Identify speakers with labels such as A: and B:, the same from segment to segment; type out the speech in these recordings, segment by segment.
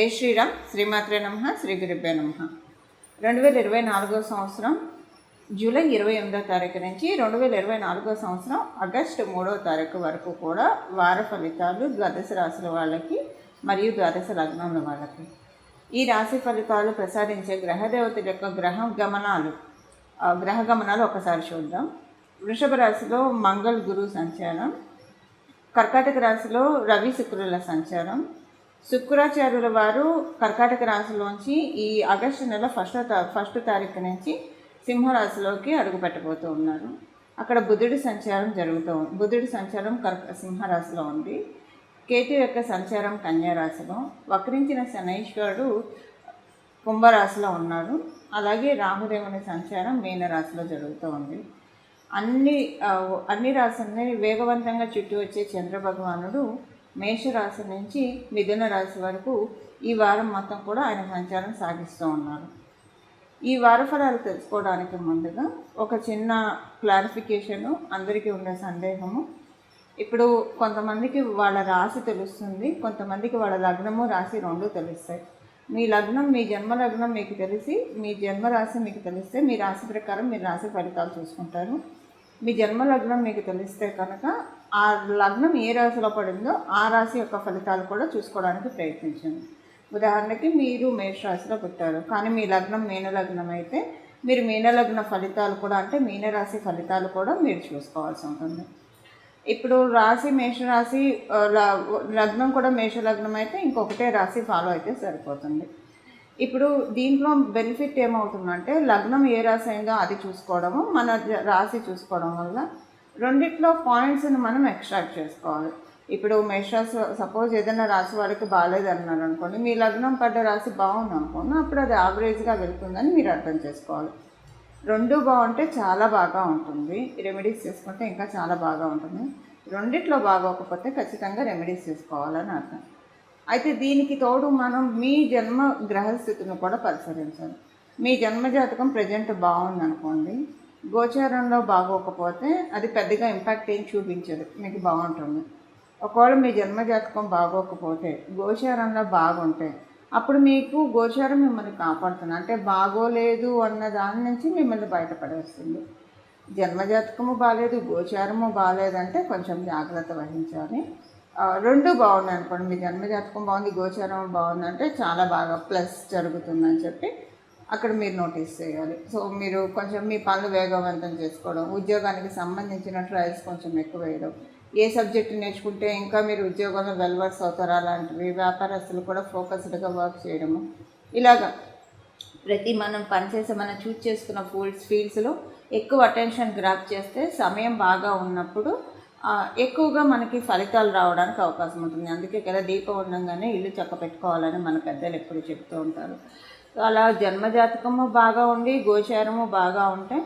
A: జై శ్రీరామ్. శ్రీమాత్రే నమః. శ్రీ గురుభ్యో నమః. 2024 సంవత్సరం జూలై 28వ తారీఖు నుంచి 2024 సంవత్సరం ఆగస్టు 3వ తారీఖు వరకు కూడా వార ఫలితాలు ద్వాదశ రాశుల వాళ్ళకి మరియు ద్వాదశ లగ్నాల వాళ్ళకి ఈ రాశి ఫలితాలు ప్రసాదించే గ్రహదేవతల యొక్క గ్రహ గమనాలు ఒకసారి చూద్దాం. వృషభ రాశిలో మంగళ గురు సంచారం, కర్కాటక రాశిలో రవి శుక్రుల సంచారం. శుక్రాచార్యుల వారు కర్కాటక రాశిలోంచి ఈ ఆగస్టు నెల ఫస్ట్ తారీఖు నుంచి సింహరాశిలోకి అడుగుపెట్టబోతూ ఉన్నారు. అక్కడ బుధుడి సంచారం సింహరాశిలో ఉంది. కేతు యొక్క సంచారం కన్యారాశిలో, వక్రించిన శనైశ్వరుడు కుంభరాశిలో ఉన్నాడు. అలాగే రాహుదేవుని సంచారం మీనరాశిలో జరుగుతూ ఉంది. అన్ని రాశుల్ని వేగవంతంగా చుట్టూ వచ్చే చంద్రభగవానుడు మేషరాశి నుంచి మిథున రాశి వరకు ఈ వారం మొత్తం కూడా ఆయన సంచారం సాగిస్తూ ఉన్నారు. ఈ వార ఫలాలు తెలుసుకోవడానికి ముందుగా ఒక చిన్న క్లారిఫికేషను, అందరికీ ఉండే సందేహము. ఇప్పుడు కొంతమందికి వాళ్ళ రాశి తెలుస్తుంది, కొంతమందికి వాళ్ళ లగ్నము రాశి రెండు తెలుస్తాయి. మీ లగ్నం, మీ జన్మ లగ్నం మీకు తెలిసి, మీ జన్మరాశి మీకు తెలిస్తే మీ రాశి ప్రకారం మీరు రాశి ఫలితాలు చూసుకుంటారు. మీ జన్మ లగ్నం మీకు తెలిస్తే కనుక ఆ లగ్నం ఏ రాశిలో పడిందో ఆ రాశి యొక్క ఫలితాలు కూడా చూసుకోవడానికి ప్రయత్నించండి. ఉదాహరణకి మీరు మేషరాశిలో పుట్టారు, కానీ మీ లగ్నం మీనలగ్నం అయితే మీరు మీనలగ్న ఫలితాలు కూడా, అంటే మీనరాశి ఫలితాలు కూడా మీరు చూసుకోవాల్సి ఉంటుంది. ఇప్పుడు రాశి మేషరాశి, లగ్నం కూడా మేషలగ్నం అయితే ఇంకొకటే రాశి ఫాలో అయితే సరిపోతుంది. ఇప్పుడు దీంట్లో బెనిఫిట్ ఏమవుతుందంటే లగ్నం ఏ రాశి అయిందో అది చూసుకోవడము, మన రాశి చూసుకోవడం వల్ల రెండిట్లో పాయింట్స్ని మనం ఎక్స్ట్రాక్ట్ చేసుకోవాలి. ఇప్పుడు మేషరాశి సపోజ్ ఏదైనా రాశి వాడికి బాగాలేదన్నారు అనుకోండి, మీ లగ్నం పడ్డ రాశి బాగుంది అనుకోండి, అప్పుడు అది యావరేజ్గా వెళ్తుందని మీరు అర్థం చేసుకోవాలి. రెండు బాగుంటే చాలా బాగా ఉంటుంది, రెమెడీస్ చేసుకుంటే ఇంకా చాలా బాగా ఉంటుంది. రెండిట్లో బాగోకపోతే ఖచ్చితంగా రెమెడీస్ చేసుకోవాలని అర్థం. అయితే దీనికి తోడు మనం మీ జన్మ గ్రహస్థితిని కూడా పరిశీలించాలి. మీ జన్మజాతకం ప్రజెంట్ బాగుందనుకోండి, గోచారంలో బాగోకపోతే అది పెద్దగా ఇంపాక్ట్ ఏం చూపించదు, మీకు బాగుంటుంది. ఒకవేళ మీ జన్మజాతకం బాగోకపోతే గోచారంలో బాగుంటే అప్పుడు మీకు గోచారం మిమ్మల్ని కాపాడుతుంది, అంటే బాగోలేదు అన్న దాని నుంచి మిమ్మల్ని బయటపడేస్తుంది. జన్మజాతకము బాగాలేదు, గోచారము బాగాలేదంటే కొంచెం జాగ్రత్త వహించాలి. రెండు బాగున్నాయి అనుకోండి, మీ జన్మజాతకం బాగుంది, గోచారం బాగుందంటే చాలా బాగా ప్లస్ జరుగుతుందని చెప్పి అక్కడ మీరు నోటీస్ చేయాలి. సో మీరు కొంచెం మీ పనులు వేగవంతం చేసుకోవడం, ఉద్యోగానికి సంబంధించిన ట్రయల్స్ కొంచెం ఎక్కువ వేయడం, ఏ సబ్జెక్టు నేర్చుకుంటే ఇంకా మీరు ఉద్యోగంలో వెల్వర్స్ అవుతారా అలాంటివి, వ్యాపారస్తులు కూడా ఫోకస్డ్గా వర్క్ చేయడము, ఇలాగా మనం పనిచేసే మనం చూస్ చేసుకున్న ఫీల్డ్స్లో ఎక్కువ అటెన్షన్ గ్రాప్ చేస్తే సమయం బాగా ఉన్నప్పుడు ఎక్కువగా మనకి ఫలితాలు రావడానికి అవకాశం ఉంటుంది. అందుకే కదా దీపం ఉండగానే ఇల్లు చక్క పెట్టుకోవాలని మన పెద్దలు ఎప్పుడు చెప్తూ ఉంటారు. సో అలా జన్మజాతకము బాగా ఉండి గోచారము బాగా ఉంటే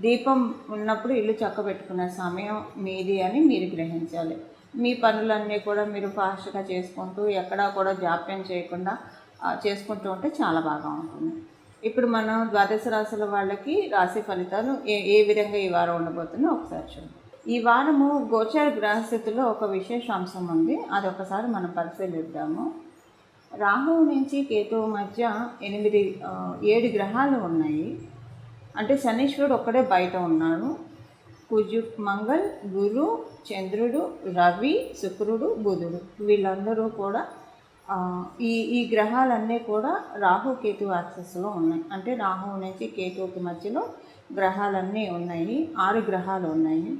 A: దీపం ఉన్నప్పుడు ఇల్లు చక్క పెట్టుకునే సమయం మీది అని మీరు గ్రహించాలి. మీ పనులన్నీ కూడా మీరు ఫాస్ట్గా చేసుకుంటూ ఎక్కడా కూడా జాప్యం చేయకుండా చేసుకుంటూ ఉంటే చాలా బాగా ఉంటుంది. ఇప్పుడు మనం ద్వాదశ రాశుల వాళ్ళకి రాశి ఫలితాలు ఏ విధంగా ఈ వారం ఉండబోతుందో ఒకసారి చూద్దాం. ఈ వారము గోచార గ్రహస్థితిలో ఒక విశేష అంశం ఉంది, అది ఒకసారి మనం పరిశీలిద్దాము. రాహువు నుంచి కేతువు మధ్య 7 గ్రహాలు ఉన్నాయి. అంటే శనీశ్వరుడు ఒక్కడే బయట ఉన్నాడు. మంగళ్, గురు, చంద్రుడు, రవి, శుక్రుడు, బుధుడు, వీళ్ళందరూ కూడా ఈ గ్రహాలన్నీ కూడా రాహు కేతు యాక్సెస్లో ఉన్నాయి. అంటే రాహువు నుంచి కేతువుకి మధ్యలో గ్రహాలన్నీ ఉన్నాయి, 6 గ్రహాలు ఉన్నాయి.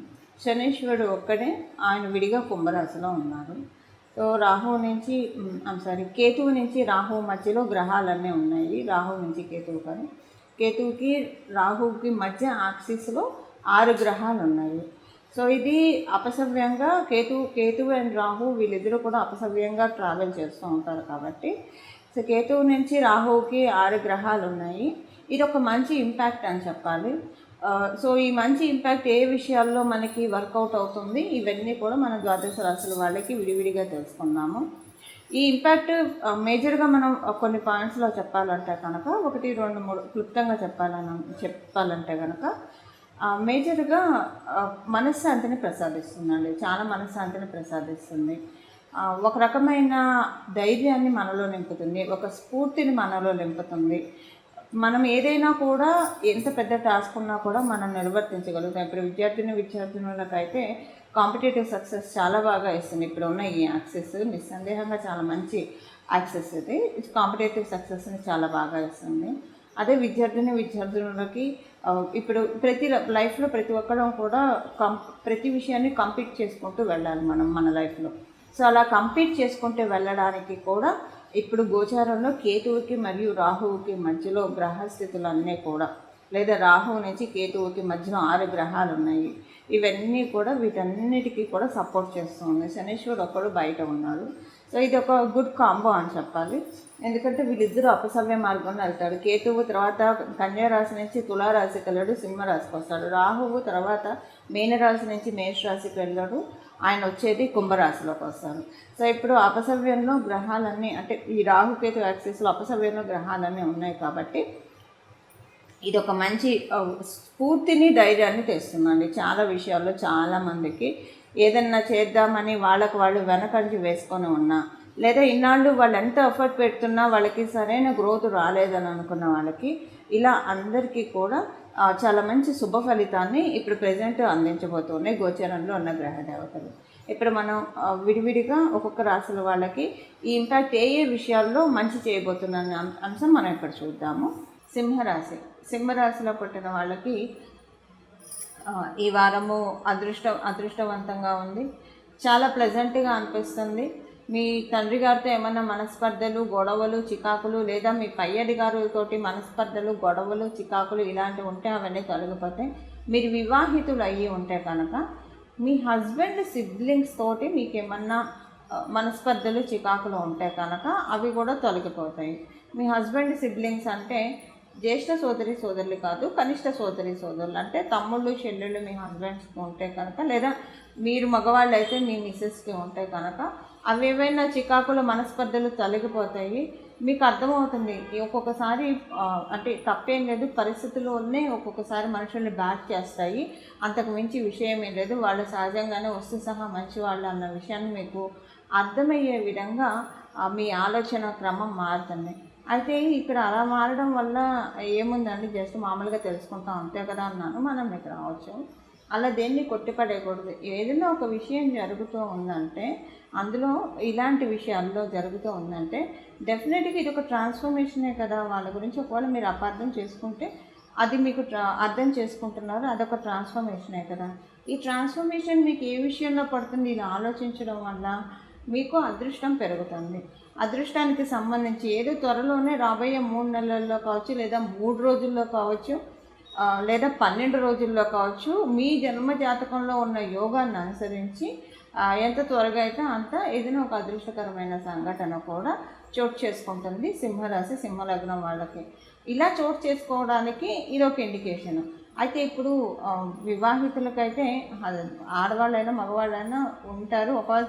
A: శనీశ్వరుడు ఒక్కడే, ఆయన విడిగా కుంభరాశిలో ఉన్నారు. సో కేతువు నుంచి రాహువు మధ్యలో గ్రహాలన్నీ ఉన్నాయి. రాహువు నుంచి కేతువు కానీ కేతువుకి రాహువుకి మధ్య యాక్సిస్లో 6 గ్రహాలు ఉన్నాయి. సో ఇది అపసవ్యంగా కేతువు అండ్ రాహు వీళ్ళిద్దరూ కూడా అపసవ్యంగా ట్రావెల్ చేస్తూ ఉంటారు. కాబట్టి సో కేతువు నుంచి రాహువుకి 6 గ్రహాలు ఉన్నాయి. ఇది ఒక మంచి ఇంపాక్ట్ అని చెప్పాలి. సో ఈ మంచి ఇంపాక్ట్ ఏ విషయాల్లో మనకి వర్కౌట్ అవుతుంది, ఇవన్నీ కూడా మన ద్వాదశ రాశుల వాళ్ళకి విడివిడిగా తెలుసుకున్నాము. ఈ ఇంపాక్ట్ మేజర్గా మనం కొన్ని పాయింట్స్లో చెప్పాలంటే కనుక 1, 2, 3 క్లుప్తంగా చెప్పాలంటే కనుక మేజర్గా మనశ్శాంతిని ప్రసాదిస్తుందండి, చాలా మనశ్శాంతిని ప్రసాదిస్తుంది. ఒక రకమైన ధైర్యాన్ని మనలో నింపుతుంది, ఒక స్ఫూర్తిని మనలో నింపుతుంది. మనం ఏదైనా కూడా ఎంత పెద్ద టాస్క్ ఉన్నా కూడా మనం నిర్వర్తించగలుగుతాం. ఇప్పుడు విద్యార్థినులకైతే కాంపిటేటివ్ సక్సెస్ చాలా బాగా ఇస్తుంది. ఇప్పుడు ఉన్న ఈ యాక్సెస్ నిస్సందేహంగా చాలా మంచి యాక్సెస్ ఇది. కాంపిటేటివ్ సక్సెస్ని చాలా బాగా ఇస్తుంది. అదే విద్యార్థులకి ఇప్పుడు లైఫ్లో ప్రతి ఒక్కరం కూడా ప్రతి విషయాన్ని కంపీట్ చేసుకుంటూ వెళ్ళాలి మన లైఫ్లో. సో అలా కంపీట్ చేసుకుంటూ వెళ్ళడానికి కూడా ఇప్పుడు గోచారంలో కేతువుకి మరియు రాహువుకి మధ్యలో గ్రహస్థితులన్నీ కూడా, లేదా రాహువు నుంచి కేతువుకి మధ్యలో 6 గ్రహాలు ఉన్నాయి. ఇవన్నీ కూడా వీటన్నిటికీ కూడా సపోర్ట్ చేస్తూ ఉన్నాయి. శనీశ్వరుడు ఒక్కడు బయట ఉన్నాడు. సో ఇది ఒక గుడ్ కాంబో అని చెప్పాలి. ఎందుకంటే వీళ్ళిద్దరూ అపసవ్య మార్గంలో వెళ్తాడు. కేతువు తర్వాత కన్యారాశి నుంచి తులారాశికి వెళ్ళాడు, సింహరాశికి వస్తాడు. రాహువు తర్వాత మీనరాశి నుంచి మేషరాశికి వెళ్ళాడు, ఆయన వచ్చేది కుంభరాశిలోకి వస్తారు. సో ఇప్పుడు అపసవ్యంలో గ్రహాలన్నీ, అంటే ఈ రాహుకేతు యాక్సిస్లో అపసవ్యంలో గ్రహాలన్నీ ఉన్నాయి కాబట్టి ఇది ఒక మంచి స్ఫూర్తిని, ధైర్యాన్ని తెస్తుందండి. చాలా విషయాల్లో చాలామందికి ఏదన్నా చేద్దామని వాళ్ళు వెనకంచి వేసుకొని ఉన్నా, లేదా ఇన్నాళ్ళు వాళ్ళు ఎంత ఎఫర్ట్ పెడుతున్నా వాళ్ళకి సరైన గ్రోత్ రాలేదని అనుకున్న వాళ్ళకి ఇలా అందరికీ కూడా చాలా మంచి శుభ ఫలితాన్ని ఇప్పుడు ప్రజెంట్ అందించబోతున్నాయి గోచరంలో ఉన్న గ్రహ దేవతలు. ఇప్పుడు మనం విడివిడిగా ఒక్కొక్క రాశుల వాళ్ళకి ఈ ఇంపాక్ట్ ఏ విషయాల్లో మంచి చేయబోతున్న అంశం మనం ఇక్కడ చూద్దాము. సింహరాశిలో పుట్టిన వాళ్ళకి ఈ వారము అదృష్టవంతంగా ఉంది. చాలా ప్లెజెంట్గా అనిపిస్తుంది. మీ తండ్రి గారితో ఏమన్నా మనస్పర్ధలు, గొడవలు, చికాకులు, లేదా మీ పై అధికారులతోటి మనస్పర్ధలు, గొడవలు, చికాకులు ఇలాంటివి ఉంటే అవన్నీ తొలగిపోతాయి. మీరు వివాహితులు అయ్యి ఉంటే కనుక మీ హస్బెండ్ సిబ్లింగ్స్ తోటి మీకు ఏమన్నా మనస్పర్ధలు, చికాకులు ఉంటే కనుక అవి కూడా తొలగిపోతాయి. మీ హస్బెండ్ సిబ్లింగ్స్ అంటే జ్యేష్ఠ సోదరులు కాదు, కనిష్ట సోదరులు అంటే తమ్ముళ్ళు, చెల్లెళ్ళు మీ హస్బెండ్స్కి ఉంటే కనుక, లేదా మీరు మగవాళ్ళు అయితే మీ మిస్సెస్కి ఉంటే కనుక అవేవైనా చికాకులు, మనస్పర్ధలు తొలగిపోతాయి. మీకు అర్థమవుతుంది. ఒక్కొక్కసారి అంటే తప్పేం లేదు, పరిస్థితుల్లోనే ఒక్కొక్కసారి మనుషుల్ని బ్యాక్ చేస్తాయి, అంతకు మించి విషయం ఏం లేదు. వాళ్ళు సహజంగానే వస్తు సహా మంచి వాళ్ళు అన్న విషయాన్ని మీకు అర్థమయ్యే విధంగా మీ ఆలోచన క్రమం మారుతుంది. అయితే ఇక్కడ అలా మారడం వల్ల ఏముందండి, జస్ట్ మామూలుగా తెలుసుకుంటాం అంతే కదా అన్నాను, మనం మీకు రావచ్చు. అలా దేన్ని కొట్టిపడేయకూడదు. ఏదైనా ఒక విషయం జరుగుతూ ఉందంటే, అందులో ఇలాంటి విషయాల్లో జరుగుతూ ఉందంటే డెఫినెట్గా ఇది ఒక ట్రాన్స్ఫర్మేషనే కదా. వాళ్ళ గురించి ఒకవేళ మీరు అపార్థం చేసుకుంటే అది మీకు అర్థం చేసుకుంటున్నారు, అదొక ట్రాన్స్ఫర్మేషనే కదా. ఈ ట్రాన్స్ఫర్మేషన్ మీకు ఏ విషయంలో పడుతుంది, ఇది ఆలోచించడం వల్ల మీకు అదృష్టం పెరుగుతుంది. అదృష్టానికి సంబంధించి ఏదో త్వరలోనే రాబోయే 3 నెలల్లో కావచ్చు, లేదా 3 రోజుల్లో కావచ్చు, లేదా 12 రోజుల్లో కావచ్చు, మీ జన్మ జాతకంలో ఉన్న యోగాన్ని అనుసరించి ఎంత త్వరగా అయితే అంత ఏదైనా ఒక అదృష్టకరమైన సంఘటన కూడా చోటు చేసుకుంటుంది సింహరాశి, సింహలగ్నం వాళ్ళకి. ఇలా చోటు చేసుకోవడానికి ఇది ఒక ఇండికేషన్. అయితే ఇప్పుడు వివాహితులకైతే ఆడవాళ్ళైనా మగవాళ్ళైనా ఉంటారు. ఒకవేళ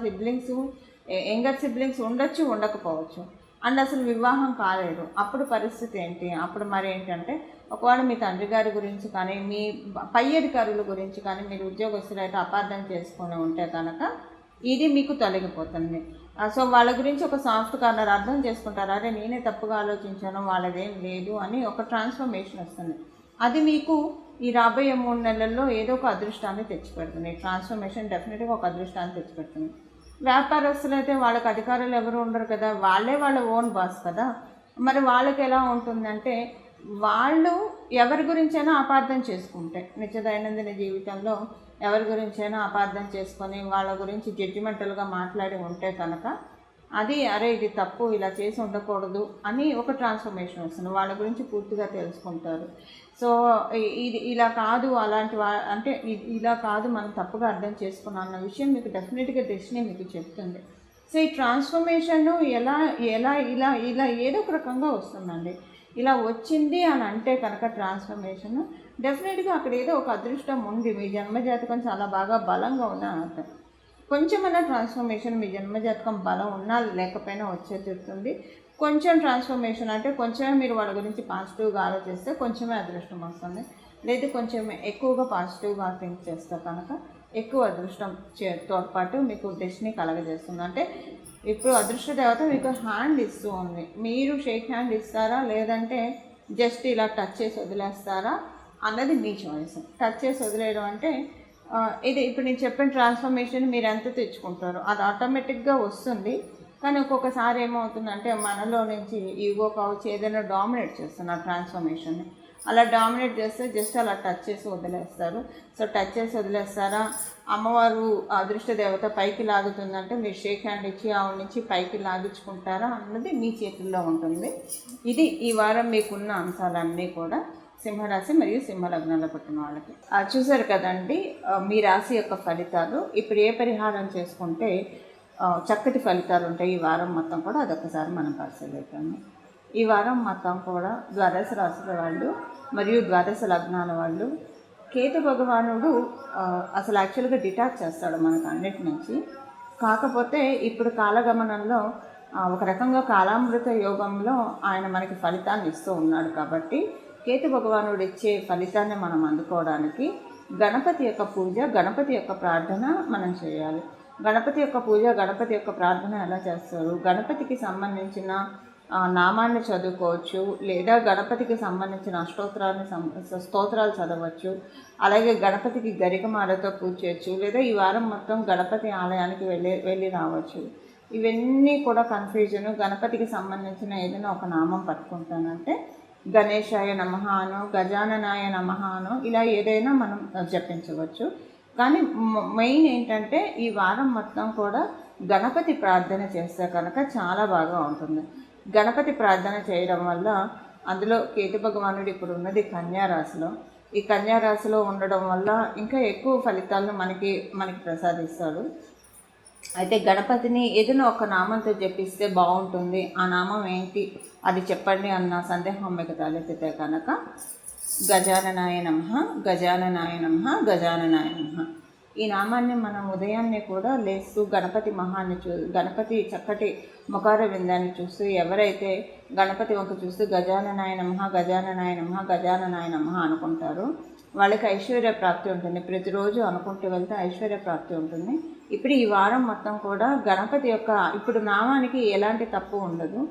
A: యంగర్ సిబ్లింగ్స్ ఉండొచ్చు, ఉండకపోవచ్చు, అండ్ అసలు వివాహం కాలేదు. అప్పుడు పరిస్థితి ఏంటి? అప్పుడు మరి ఏంటంటే ఒకవేళ మీ తండ్రి గారి గురించి కానీ, మీ పై అధికారుల గురించి కానీ మీరు ఉద్యోగస్తులు అయితే అపార్థం చేసుకొని ఉంటే కనుక ఇది మీకు తొలగిపోతుంది. సో వాళ్ళ గురించి ఒక సాఫ్ట్ కార్నర్ అర్థం చేసుకుంటారు. అరే నేనే తప్పుగా ఆలోచించాను, వాళ్ళదేం లేదు అని ఒక ట్రాన్స్ఫర్మేషన్ వస్తుంది. అది మీకు ఈ రాబోయే 3 నెలల్లో ఏదో ఒక అదృష్టాన్ని తెచ్చిపెడుతుంది. ట్రాన్స్ఫర్మేషన్ డెఫినెట్గా ఒక అదృష్టాన్ని తెచ్చిపెడుతుంది. వ్యాపారస్తులు అయితే వాళ్ళకి అధికారులు ఎవరు ఉండరు కదా, వాళ్ళే వాళ్ళ ఓన్ బాస్ కదా. మరి వాళ్ళకి ఎలా ఉంటుందంటే వాళ్ళు ఎవరి గురించైనా అపార్థం చేసుకుంటే, నిత్య దైనందిన జీవితంలో ఎవరి గురించైనా అపార్థం చేసుకొని వాళ్ళ గురించి జడ్జిమెంటల్గా మాట్లాడి ఉంటే కనుక అది అరే ఇది తప్పు, ఇలా చేసి ఉండకూడదు అని ఒక ట్రాన్స్ఫర్మేషన్ వస్తుంది. వాళ్ళ గురించి పూర్తిగా తెలుసుకుంటారు. సో ఇది ఇలా కాదు, అంటే ఇలా కాదు, మనం తప్పుగా అర్థం చేసుకున్నాం అన్న విషయం మీకు డెఫినెట్గా డెస్టినీ మీకు చెప్తుంది. సో ఈ ట్రాన్స్ఫర్మేషన్ ఎలా ఇలా ఏదో ఒక రకంగా వస్తుందండి. ఇలా వచ్చింది అని అంటే కనుక ట్రాన్స్ఫర్మేషన్ డెఫినెట్గా అక్కడ ఏదో ఒక అదృష్టం ఉంది. మీ జన్మజాతకం చాలా బాగా బలంగా ఉన్నా అర్థం. కొంచెమైనా ట్రాన్స్ఫర్మేషన్ మీ జన్మజాతకం బలం ఉన్నా లేకపోయినా వచ్చే తీరుతుంది. కొంచెం ట్రాన్స్ఫర్మేషన్ అంటే కొంచెమే మీరు వాళ్ళ గురించి పాజిటివ్గా ఆలోచిస్తే కొంచెమే అదృష్టం వస్తుంది. లేదు కొంచెం ఎక్కువగా పాజిటివ్గా థింక్ చేస్తే కనుక ఎక్కువ అదృష్టం తోడ్పాటు మీకు డెస్టినీ కలగజేస్తుంది. అంటే ఇప్పుడు అదృష్ట దేవత మీకు హ్యాండ్ ఇస్తూ ఉంది. మీరు షేక్ హ్యాండ్ ఇస్తారా, లేదంటే జస్ట్ ఇలా టచ్ చేసి వదిలేస్తారా అన్నది మీ చాయిస్. టచ్ చేసి వదిలేయడం అంటే ఇది ఇప్పుడు నేను చెప్పిన ట్రాన్స్ఫర్మేషన్ మీరు ఎంత తెచ్చుకుంటారో అది ఆటోమేటిక్గా వస్తుంది. కానీ ఒక్కొక్కసారి ఏమవుతుందంటే మనలో నుంచి ఈగో కావచ్చు ఏదైనా డామినేట్ చేస్తున్నారు ట్రాన్స్ఫర్మేషన్ని. అలా డామినేట్ చేస్తే జస్ట్ అలా టచ్ చేసి వదిలేస్తారు. సో టచ్ చేసి వదిలేస్తారా, అమ్మవారు అదృష్ట దేవత పైకి లాగుతుందంటే మీరు షేక్ హ్యాండ్ ఇచ్చి ఆవిడ నుంచి పైకి లాగించుకుంటారా అన్నది మీ చేతుల్లో ఉంటుంది. ఇది ఈ వారం మీకున్న అంశాలన్నీ కూడా సింహరాశి మరియు సింహలగ్నాల్లో పుట్టిన వాళ్ళకి. చూసారు కదండి మీ రాశి యొక్క ఫలితాలు. ఇప్పుడు ఏ పరిహారం చేసుకుంటే చక్కటి ఫలితాలు ఉంటాయి ఈ వారం మొత్తం కూడా అదొకసారి మనం పరిశీలిద్దాము. ఈ వారం మొత్తం కూడా ద్వాదశ రాశుల వాళ్ళు మరియు ద్వాదశ లగ్నాల వాళ్ళు కేతు భగవానుడు అసలు యాక్చువల్గా డిటాచ్ చేస్తాడు మనకు అన్నిటి నుంచి. కాకపోతే ఇప్పుడు కాలగమనంలో ఒక రకంగా కాలామృత యోగంలో ఆయన మనకి ఫలితాన్ని ఇస్తూ ఉన్నాడు. కాబట్టి కేతు భగవానుడు ఇచ్చే ఫలితాన్ని మనం అందుకోవడానికి గణపతి యొక్క పూజ, గణపతి యొక్క ప్రార్థన మనం చేయాలి. గణపతి యొక్క పూజ, గణపతి యొక్క ప్రార్థన ఎలా చేస్తారు? గణపతికి సంబంధించిన నామాన్ని చదువుకోవచ్చు, లేదా గణపతికి సంబంధించిన స్తోత్రాలు చదవచ్చు. అలాగే గణపతికి గరికమాలతో పూజ చేయొచ్చు, లేదా ఈ వారం మొత్తం గణపతి ఆలయానికి వెళ్ళి రావచ్చు. ఇవన్నీ కూడా కన్ఫ్యూజను. గణపతికి సంబంధించిన ఏదైనా ఒక నామం పట్టుకుంటానంటే గణేశాయ నమః అనో, గజాననాయ నమః అనో, ఇలా ఏదైనా మనం జపించవచ్చు. కానీ మెయిన్ ఏంటంటే ఈ వారం మొత్తం కూడా గణపతి ప్రార్థన చేస్తే కనుక చాలా బాగా ఉంటుంది. గణపతి ప్రార్థన చేయడం వల్ల అందులో కేతు భగవానుడు ఇప్పుడు ఉన్నది కన్యారాశిలో. ఈ కన్యారాశిలో ఉండడం వల్ల ఇంకా ఎక్కువ ఫలితాలను మనకి ప్రసాదిస్తాడు. అయితే గణపతిని ఏదైనా ఒక నామంతో జపిస్తే బాగుంటుంది. ఆ నామం ఏంటి అది చెప్పండి అన్న సందేహం మీకు తలెత్తితే కనుక గజాననాయ నమః, గజాననాయ నమః, గజాననాయ నమః. ఈ నామాన్ని మనం ఉదయాన్నే కూడా లేస్తూ గణపతి చక్కటి ముఖార విందాన్ని చూస్తూ ఎవరైతే గణపతి వంక చూస్తూ గజాననాయ నమః, గజాననాయ నమః, గజాననాయ నమః అనుకుంటారో వాళ్ళకి ఐశ్వర్య ప్రాప్తి ఉంటుంది. ప్రతిరోజు అనుకుంటూ వెళ్తే ఐశ్వర్య ప్రాప్తి ఉంటుంది. ఇప్పుడు ఈ వారం మొత్తం కూడా గణపతి యొక్క ఇప్పుడు నామానికి ఎలాంటి తప్పు ఉండదు.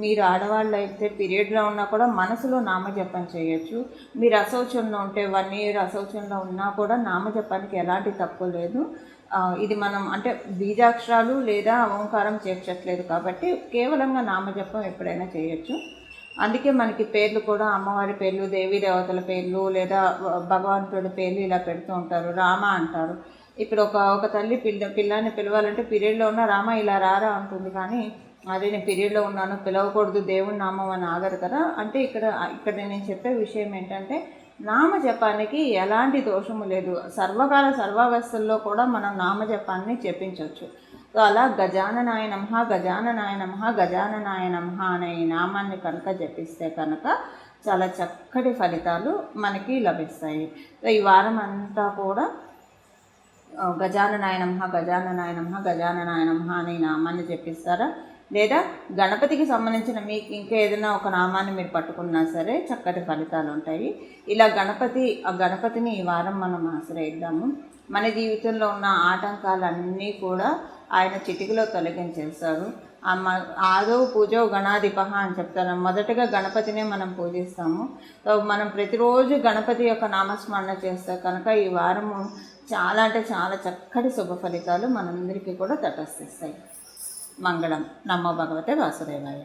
A: మీరు ఆడవాళ్ళు అయితే పీరియడ్లో ఉన్నా కూడా మనసులో నామజపం చేయొచ్చు. మీరు అశౌచంలో ఉంటే 1 year అశౌచంలో ఉన్నా కూడా నామజపానికి ఎలాంటి తప్పు లేదు. ఇది మనం అంటే బీజాక్షరాలు లేదా ఓంకారం చేర్చట్లేదు కాబట్టి కేవలంగా నామజపం ఎప్పుడైనా చేయొచ్చు. అందుకే మనకి పేర్లు కూడా అమ్మవారి పేర్లు, దేవీ దేవతల పేర్లు, లేదా భగవంతుడి పేర్లు ఇలా పెడుతూ ఉంటారు. రామ అంటారు. ఇప్పుడు ఒక తల్లి పిల్లాన్ని పిలవాలంటే పీరియడ్లో ఉన్న రామ ఇలా రారా అంటుంది. కానీ అదే నేను పీరియడ్లో ఉన్నాను పిలవకూడదు దేవుని నామం అని ఆగరు కదా. అంటే ఇక్కడ నేను చెప్పే విషయం ఏంటంటే నామజపానికి ఎలాంటి దోషము లేదు. సర్వకాల సర్వావస్థల్లో కూడా మనం నామజపాన్ని చెప్పించవచ్చు. సో అలా గజాననాయ నమః, గజాననాయ నమః, గజాననాయ నమః అనే ఈ నామాన్ని కనుక జపిస్తే కనుక చాలా చక్కటి ఫలితాలు మనకి లభిస్తాయి. సో ఈ వారం అంతా కూడా గజాననాయ నమః, గజాననాయ నమః, గజాననాయ నమః అనే నామాన్ని జపిస్తారా, లేదా గణపతికి సంబంధించిన మీకు ఇంకా ఏదైనా ఒక నామాన్ని మీరు పట్టుకున్నా సరే చక్కటి ఫలితాలు ఉంటాయి. ఇలా గణపతిని ఈ వారం మనం ఆశ్రయిద్దాము. మన జీవితంలో ఉన్న ఆటంకాలన్నీ కూడా ఆయన చిటికలో తొలగించేస్తారు. ఆదో పూజో గణాధిపః అని చెప్తారు. మొదటగా గణపతినే మనం పూజిస్తాము. మనం ప్రతిరోజు గణపతి యొక్క నామస్మరణ చేస్తే కనుక ఈ వారము చాలా అంటే చాలా చక్కటి శుభ ఫలితాలు మనందరికీ కూడా తటస్థిస్తాయి. మంగళం. నమో భగవతే వాసుదేవాయ.